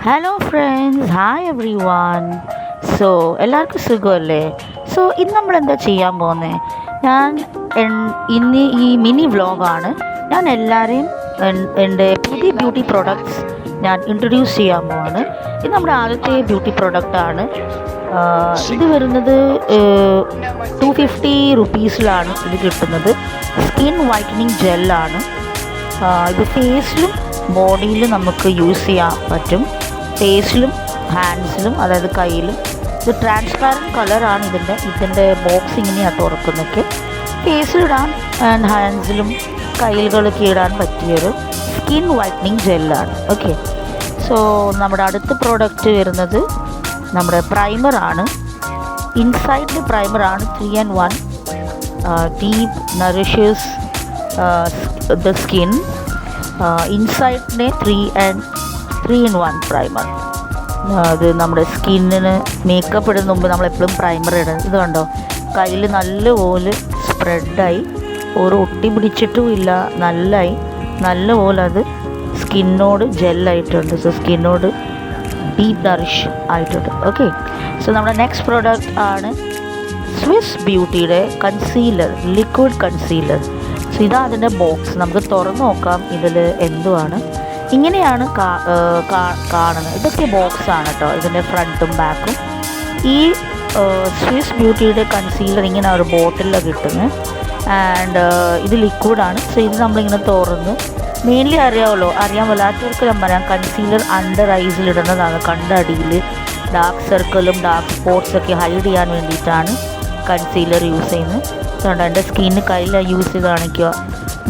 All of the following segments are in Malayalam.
Hello friends, hi every one. എല്ലാവർക്കും സുഖമല്ലേ? ഇന്ന് നമ്മൾ എന്താ ചെയ്യാൻ പോകുന്നത്? ഞാൻ ഇന്ന് ഈ മിനി വ്ളോഗാണ്. ഞാൻ എല്ലാവരെയും എൻ്റെ പുതിയ ബ്യൂട്ടി പ്രോഡക്ട്സ് ഞാൻ ഇൻട്രൊഡ്യൂസ് ചെയ്യാൻ പോവാണ്. ഇത് നമ്മുടെ ആദ്യത്തെ ബ്യൂട്ടി പ്രോഡക്റ്റാണ്. ഇത് വരുന്നത് 250 റുപ്പീസിലാണ് ഇത് കിട്ടുന്നത്. സ്കിൻ വൈറ്റനിങ് ജെല്ലാണ്. ഇത് ഫേസിലും ബോഡിയിലും നമുക്ക് യൂസ് ചെയ്യാൻ പറ്റും. ഫേസിലും ഹാൻഡ്സിലും, അതായത് കയ്യിലും. ഇത് ട്രാൻസ്പാരൻറ്റ് കളറാണ്. ഇതിൻ്റെ ബോക്സ് ഇങ്ങനെയാണ് തുറക്കുന്നതൊക്കെ. ഫേസിലിടാൻ ആൻഡ് ഹാൻഡ്സിലും കയ്യിലുകളൊക്കെ ഇടാൻ പറ്റിയൊരു സ്കിൻ വൈറ്റനിങ് ജെല്ലാണ്. ഓക്കെ, നമ്മുടെ അടുത്ത പ്രോഡക്റ്റ് വരുന്നത് നമ്മുടെ പ്രൈമറാണ്. ഇൻസൈഡ് പ്രൈമറാണ്. 3-in-1 deep nourishes the skin. ഇൻസൈഡിനെ 3-in-1 പ്രൈമർ. അത് നമ്മുടെ സ്കിന്നിന് മേക്കപ്പ് ഇടുന്ന മുമ്പ് നമ്മളെപ്പോഴും പ്രൈമർ ഇടുന്നത്. ഇത് കണ്ടോ, കയ്യിൽ നല്ലപോലെ സ്പ്രെഡായി, ഒരു ഒട്ടി പിടിച്ചിട്ടും ഇല്ല, നല്ലപോലെ അത് സ്കിന്നോട് ജെല്ലായിട്ടുണ്ട്. സ്കിന്നോട് ഡീപ്പ് നറിഷ് ആയിട്ടുണ്ട്. ഓക്കെ, നമ്മുടെ നെക്സ്റ്റ് പ്രോഡക്റ്റ് ആണ് സ്വിസ് ബ്യൂട്ടിയുടെ കൺസീലർ, ലിക്വിഡ് കൺസീലർ. ഇതാ അതിൻ്റെ ബോക്സ്. നമുക്ക് തുറന്ന് നോക്കാം ഇതിൽ എന്തുവാണ്. ഇങ്ങനെയാണ് കാണുന്നത്. ഇതൊക്കെ ബോക്സാണ് കേട്ടോ, ഇതിൻ്റെ ഫ്രണ്ടും ബാക്കും. ഈ സ്വിസ് ബ്യൂട്ടിയുടെ കൺസീലർ ഇങ്ങനെ ഒരു ബോട്ടിലാണ് കിട്ടുന്നത്. ആൻഡ് ഇത് ലിക്വിഡാണ്. ഇത് നമ്മളിങ്ങനെ തുറന്ന്, മെയിൻലി അറിയാൻ വല്ലാത്തവർക്ക് ഞാൻ പറയാം, കൺസീലർ അണ്ടർ ഐസിൽ ഇടുന്നതാണ്. കണ്ടടിയിൽ ഡാർക്ക് സർക്കിളും ഡാർക്ക് സ്പോട്ട്സൊക്കെ ഹൈഡ് ചെയ്യാൻ വേണ്ടിയിട്ടാണ് കൺസീലർ യൂസ് ചെയ്യുന്നത്. അതുകൊണ്ട് എൻ്റെ സ്കിന്ന് കയ്യിൽ യൂസ് ചെയ്ത് കാണിക്കുക.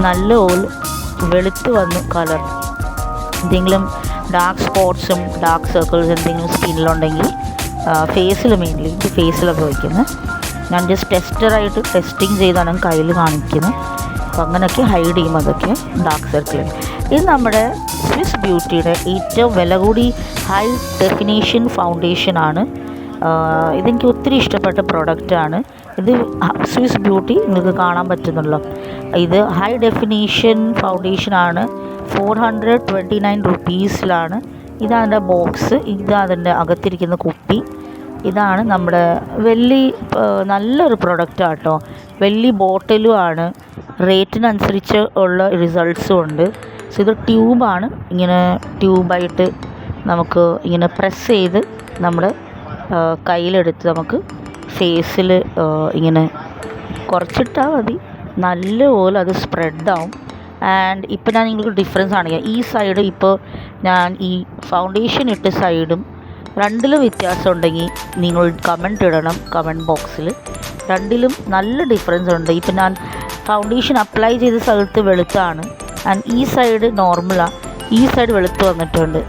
നല്ലപോലെ വെളുത്ത് വന്നു കളർ. എന്തെങ്കിലും ഡാർക്ക് സ്പോട്ട്സും ഡാർക്ക് സർക്കിൾസ് എന്തെങ്കിലും സ്കിന്നിലുണ്ടെങ്കിൽ ഫേസിൽ, മെയിൻലി ഇത് ഫേസിലൊക്കെ വയ്ക്കുന്നത്. ഞാൻ ജസ്റ്റ് ടെസ്റ്റിങ് ചെയ്താണ് കയ്യിൽ കാണിക്കുന്നത്. അപ്പോൾ അങ്ങനെയൊക്കെ ഹൈഡ് ചെയ്യും അതൊക്കെ ഡാർക്ക് സർക്കിൾ. ഇത് നമ്മുടെ സ്വിസ് ബ്യൂട്ടിയുടെ ഏറ്റവും വില കൂടി ഹൈ ഡെഫിനേഷൻ ഫൗണ്ടേഷനാണ്. ഇതെനിക്ക് ഒത്തിരി ഇഷ്ടപ്പെട്ട പ്രോഡക്റ്റാണ്. ഇത് സ്വിസ് ബ്യൂട്ടി നിങ്ങൾക്ക് കാണാൻ പറ്റുന്നുള്ളൂ. ഇത് ഹൈ ഡെഫിനേഷൻ ഫൗണ്ടേഷനാണ്. 429 റുപ്പീസിലാണ്. ഇതാണ് ബോക്സ്. ഇതതിൻ്റെ അകത്തിരിക്കുന്ന കുപ്പി. ഇതാണ് നമ്മുടെ നല്ലൊരു പ്രൊഡക്റ്റാണ് കേട്ടോ. വലിയ ബോട്ടിലും ആണ്. റേറ്റിനനുസരിച്ച് ഉള്ള റിസൾട്ട്സും ഉണ്ട്. ഇത് ട്യൂബാണ്. ഇങ്ങനെ ട്യൂബായിട്ട് നമുക്ക് ഇങ്ങനെ പ്രസ് ചെയ്ത് നമ്മുടെ കയ്യിലെടുത്ത് നമുക്ക് ഫേസിൽ ഇങ്ങനെ കുറച്ചിട്ടാൽ മതി. നല്ലപോലെ അത് സ്പ്രെഡാവും. ആൻഡ് ഇപ്പോൾ ഞാൻ നിങ്ങൾക്ക് ഡിഫറൻസ് കാണിക്കാം. ഈ സൈഡ് ഇപ്പോൾ ഞാൻ ഈ ഫൗണ്ടേഷൻ ഇട്ട സൈഡും രണ്ടിലും വ്യത്യാസം ഉണ്ടെങ്കിൽ നിങ്ങൾ കമൻറ്റ് ഇടണം കമൻറ്റ് ബോക്സിൽ. രണ്ടിലും നല്ല ഡിഫറൻസ് ഉണ്ട്. ഇപ്പോൾ ഞാൻ ഫൗണ്ടേഷൻ അപ്ലൈ ചെയ്ത സ്ഥലത്ത് വെളുത്താണ്, ആൻഡ് ഈ സൈഡ് നോർമലാണ്, ഈ സൈഡ് വെളുത്ത് വന്നിട്ടുണ്ട്.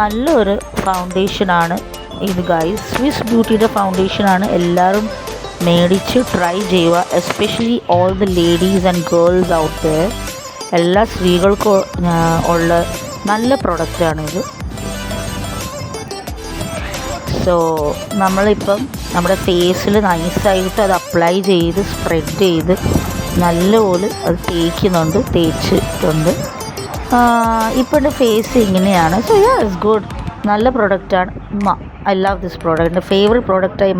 നല്ലൊരു ഫൗണ്ടേഷനാണ് ഇത് ഗൈസ്. സ്വിസ് ബ്യൂട്ടിയുടെ ഫൗണ്ടേഷനാണ്. എല്ലാവരും മേടിച്ച് ട്രൈ ചെയ്യുക. Especially all the ladies and girls out there. എല്ലാ സ്ത്രീകൾക്കും ഉള്ള നല്ല പ്രൊഡക്റ്റാണിത്. നമ്മളിപ്പം നമ്മുടെ ഫേസിൽ നൈസായിട്ട് അത് അപ്ലൈ ചെയ്ത് സ്പ്രെഡ് ചെയ്ത് നല്ലപോലെ അത് തേച്ചിട്ടുണ്ട്. ഇപ്പോൾ എൻ്റെ ഫേസ് ഇങ്ങനെയാണ്. It's good. നല്ല പ്രൊഡക്റ്റാണ്. I love this product. എൻ്റെ ഫേവറേറ്റ് പ്രോഡക്റ്റായി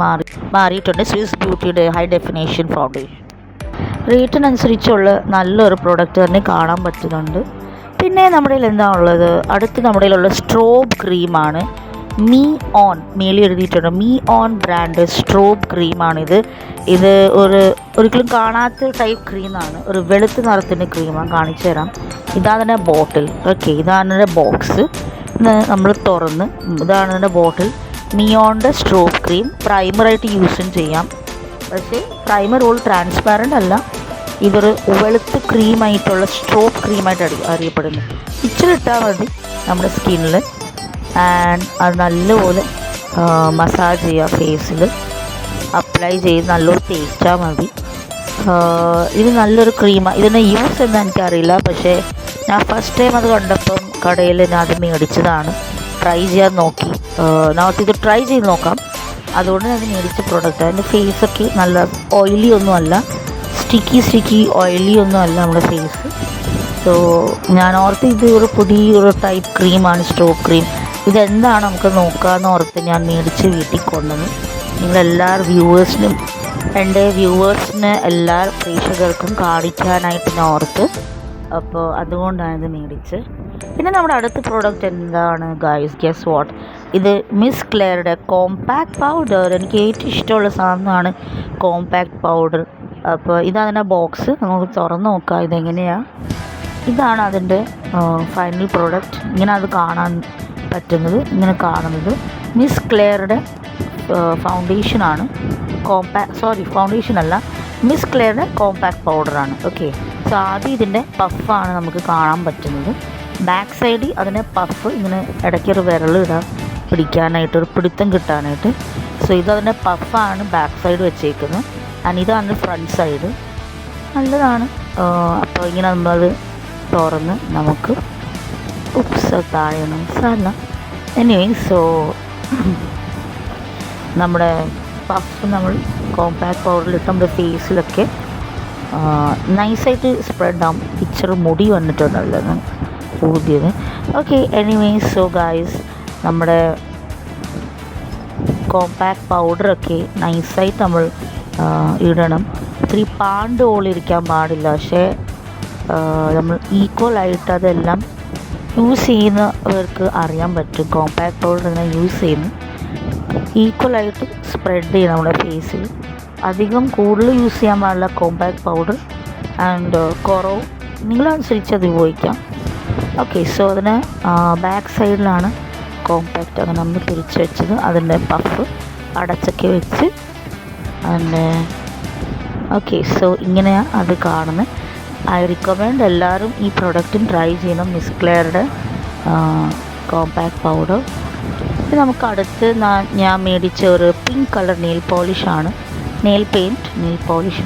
മാറിയിട്ടുണ്ട് സ്വിസ് ബ്യൂട്ടിയുടെ ഹൈ ഡെഫിനേഷൻ ഫൗണ്ടേഷൻ. റേറ്റിനനുസരിച്ചുള്ള നല്ലൊരു പ്രോഡക്റ്റ് തന്നെ കാണാൻ പറ്റുന്നുണ്ട്. പിന്നെ നമ്മുടെ കയ്യിൽ എന്താ ഉള്ളത്? അടുത്ത് നമ്മുടെ കയ്യിലുള്ള സ്ട്രോബ് ക്രീമാണ്. മീ ഓൺ മേളിൽ എഴുതിയിട്ടുണ്ട്. മീ ഓൺ ബ്രാൻഡ് സ്ട്രോബ് ക്രീമാണിത്. ഇത് ഒരിക്കലും കാണാത്ത ടൈപ്പ് ക്രീമാണ്. ഒരു വെളുത്ത നിറത്തിൻ്റെ ക്രീമാണ്. കാണിച്ചു തരാം. ഇതാണ് എൻ്റെ ബോട്ടിൽ. ഓക്കെ, ഇതാണ് എൻ്റെ ബോക്സ്. നമ്മൾ തുറന്ന്, ഇതാണ് എൻ്റെ ബോട്ടിൽ. മിയോണിൻ്റെ സ്ട്രോബ് ക്രീം പ്രൈമറായിട്ട് യൂസും ചെയ്യാം. പക്ഷേ പ്രൈമർ ഓൾ ട്രാൻസ്പാരൻ്റ് അല്ല. ഇതൊരു വെളുത്ത് ക്രീമായിട്ടുള്ള സ്ട്രോബ് ക്രീമായിട്ട് അറിയപ്പെടുന്നു. ഇച്ചിരി ഇട്ടാൽ മതി നമ്മുടെ സ്കിന്നിൽ. ആൻഡ് അത് നല്ലപോലെ മസാജ് ചെയ്യുക. ഫേസിൽ അപ്ലൈ ചെയ്ത് നല്ലൊരു തേച്ചാൽ മതി. ഇത് നല്ലൊരു ക്രീമാണ്. ഇതിൻ്റെ യൂസ് എന്താ എനിക്കറിയില്ല. പക്ഷേ ഞാൻ ഫസ്റ്റ് ടൈം അത് കണ്ടപ്പം കടയിൽ ഞാൻ അത് മേടിച്ചതാണ്. ട്രൈ ചെയ്യാൻ നോക്കി. ഇത് ട്രൈ ചെയ്ത് നോക്കാം. അതുകൊണ്ട് ഞാൻ മേടിച്ച പ്രോഡക്റ്റ്. അതിൻ്റെ ഫേസൊക്കെ നല്ല ഓയിലി ഒന്നുമല്ല, സ്റ്റിക്കി ഓയിലി ഒന്നുമല്ല നമ്മുടെ ഫേസ്. ഞാൻ ഓർത്ത് ഇത് ഒരു പുതിയൊരു ടൈപ്പ് ക്രീമാണ്, സ്ട്രോബ് ക്രീം. ഇതെന്താണ് നമുക്ക് നോക്കാമെന്ന് ഓർത്ത് ഞാൻ മേടിച്ച് വീട്ടിൽ കൊണ്ടുവന്നു. നിങ്ങളെല്ലാ വ്യൂവേഴ്സിനും എൻ്റെ വ്യൂവേഴ്സിന് എല്ലാ പ്രേക്ഷകർക്കും കാണിക്കാനായിട്ട് ഞാൻ ഓർത്ത്. അപ്പോൾ അതുകൊണ്ടാണ് ഇത് മേടിച്ച്. പിന്നെ നമ്മുടെ അടുത്ത പ്രോഡക്റ്റ് എന്താണ് ഗൈസ്, ഗെസ് വാട്ട്? ഇത് മിസ് ക്ലെയറുടെ കോമ്പാക്ട് പൗഡർ. എനിക്ക് ഏറ്റവും ഇഷ്ടമുള്ള സാധനമാണ് കോമ്പാക്ട് പൗഡർ. അപ്പോൾ ഇതതിൻ്റെ ബോക്സ് നമുക്ക് തുറന്ന് നോക്കാം ഇതെങ്ങനെയാണ്. ഇതാണ് അതിൻ്റെ ഫൈനൽ പ്രോഡക്റ്റ്. ഇങ്ങനെ അത് കാണാൻ പറ്റുന്നത്, ഇങ്ങനെ കാണുന്നത് മിസ് ക്ലെയറുടെ ഫൗണ്ടേഷനാണ്. ഫൗണ്ടേഷൻ അല്ല, മിസ് ക്ലെയറുടെ കോമ്പാക്ട് പൗഡറാണ്. ഓക്കെ, സോ ആദ്യം ഇതിൻ്റെ പഫാണ് നമുക്ക് കാണാൻ പറ്റുന്നത്. ബാക്ക് സൈഡിൽ അതിനെ പഫ് ഇങ്ങനെ ഇടയ്ക്കൊരു വിരലിടാൻ പിടിക്കാനായിട്ട്, ഒരു പിടുത്തം കിട്ടാനായിട്ട്. സോ ഇതതിൻ്റെ പഫാണ് ബാക്ക് സൈഡ് വെച്ചേക്കുന്നത്. ആൻഡ് ഇതാണ് ഫ്രണ്ട് സൈഡ്. നല്ലതാണ്. അപ്പോൾ ഇങ്ങനെ നമ്മളത് തുറന്ന് നമുക്ക് താഴെയാണ് സാധനം. എനിവേ, സോ നമ്മുടെ പഫ് നമ്മൾ കോമ്പാക്ട് പൗഡറിലിട്ട് നമ്മുടെ ഫേസിലൊക്കെ നൈസായിട്ട് സ്പ്രെഡ് ആവും. പിക്ചർ മുടി വന്നിട്ടുണ്ടല്ലോ ഊതിയത്. ഓക്കെ, എനിവേ, സോ ഗായ്സ്, നമ്മുടെ കോമ്പാക്ട് പൗഡറൊക്കെ നൈസായിട്ട് നമ്മൾ ഇടണം. ഇത്തിരി പാണ്ട് പോലിരിക്കാൻ പാടില്ല. പക്ഷേ നമ്മൾ ഈക്വലായിട്ട് അതെല്ലാം യൂസ് ചെയ്യുന്നവർക്ക് അറിയാൻ പറ്റും. കോമ്പാക്ട് പൗഡർ ഇങ്ങനെ യൂസ് ചെയ്യുന്നു ഈക്വലായിട്ട് സ്പ്രെഡ് ചെയ്യണം നമ്മുടെ ഫേസിൽ. അധികം കൂടുതൽ യൂസ് ചെയ്യാൻ പാടില്ല കോമ്പാക്ട് പൗഡർ. ആൻഡ് കുറവ് നിങ്ങളനുസരിച്ച് അത് ഉപയോഗിക്കാം. ഓക്കെ, സോ അതിന് ബാക്ക് സൈഡിലാണ് കോമ്പാക്റ്റ് അങ്ങനെ നമ്മൾ തിരിച്ച് വെച്ചത്. അതിൻ്റെ പഫ് അടച്ചൊക്കെ വെച്ച്. ആൻഡ് ഓക്കെ, സോ ഇങ്ങനെയാണ് അത് കാണുന്നത്. ഐ റിക്കമെൻഡ് എല്ലാവരും ഈ പ്രൊഡക്റ്റും ട്രൈ ചെയ്യണം, മിസ് ക്ലെയറുടെ കോമ്പാക്ട് പൗഡർ. ഇത് നമുക്ക് അടുത്ത് ഞാൻ മേടിച്ച ഒരു പിങ്ക് കളർ നെയിൽ പോളിഷാണ്. Nail paint, nail polish.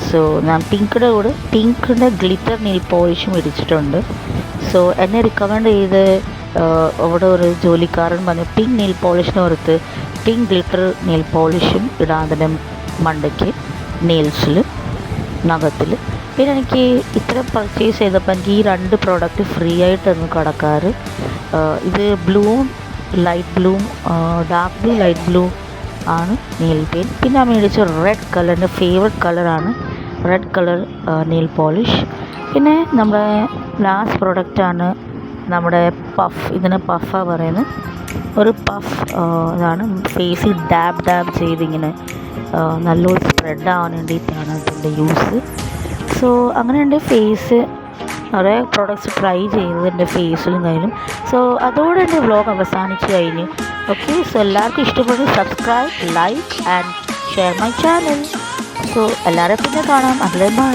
So ഞാൻ പിങ്കിൻ്റെ ഗ്ലിറ്റർ നെയിൽ പോളിഷ് മേടിച്ചിട്ടുണ്ട്. സോ എന്നെ റിക്കമെൻഡ് ചെയ്ത് അവിടെ ഒരു ജോലിക്കാരൻ പറഞ്ഞു പിങ്ക് നെയിൽ പോളിഷിന് പുറത്ത് പിങ്ക് ഗ്ലിറ്റർ നെയിൽ പോളിഷും ഇടാൻ അതിൻ്റെ മണ്ടയ്ക്ക്, നെയിൽസിൽ, നഖത്തിൽ. പിന്നെ എനിക്ക് ഇത്ര പർച്ചേസ് ചെയ്തപ്പോൾ എനിക്ക് ഈ 2 പ്രോഡക്റ്റ് ഫ്രീ ആയിട്ടൊന്ന് കടക്കാറ്. ഇത് ബ്ലൂവും ലൈറ്റ് ബ്ലൂവും, ഡാർക്ക് ബ്ലൂ, ലൈറ്റ് ബ്ലൂ ആണ് നെയിൽ പെയിൻറ്റ്. പിന്നെ ഞാൻ മേടിച്ച റെഡ് കളറിൻ്റെ ഫേവറേറ്റ് കളറാണ് റെഡ് കളർ നെയിൽ പോളിഷ്. പിന്നെ നമ്മുടെ ലാസ്റ്റ് പ്രോഡക്റ്റാണ് നമ്മുടെ പഫ്. ഇതിന് പഫാണ് പറയുന്നത്. ഒരു പഫ് ഇതാണ് ഫേസിൽ ഡാബ് ചെയ്തിങ്ങനെ നല്ലോണം സ്പ്രെഡ് ആവാൻ വേണ്ടിയിട്ടാണ് അതിൻ്റെ യൂസ്. സോ അങ്ങനെ എൻ്റെ ഫേസ് കുറേ പ്രോഡക്റ്റ്സ് ട്രൈ ചെയ്തത് എൻ്റെ ഫേസിലും കയ്യിലും. സോ അതോടെ എൻ്റെ വ്ലോഗ് അവസാനിച്ച് കഴിഞ്ഞു. ഓക്കെ, സോ എല്ലാവർക്കും ഇഷ്ടപ്പെട്ടു subscribe, like and share my channel. So എല്ലാവരും പിന്നെ കാണാം. അതിലെ ബൈ.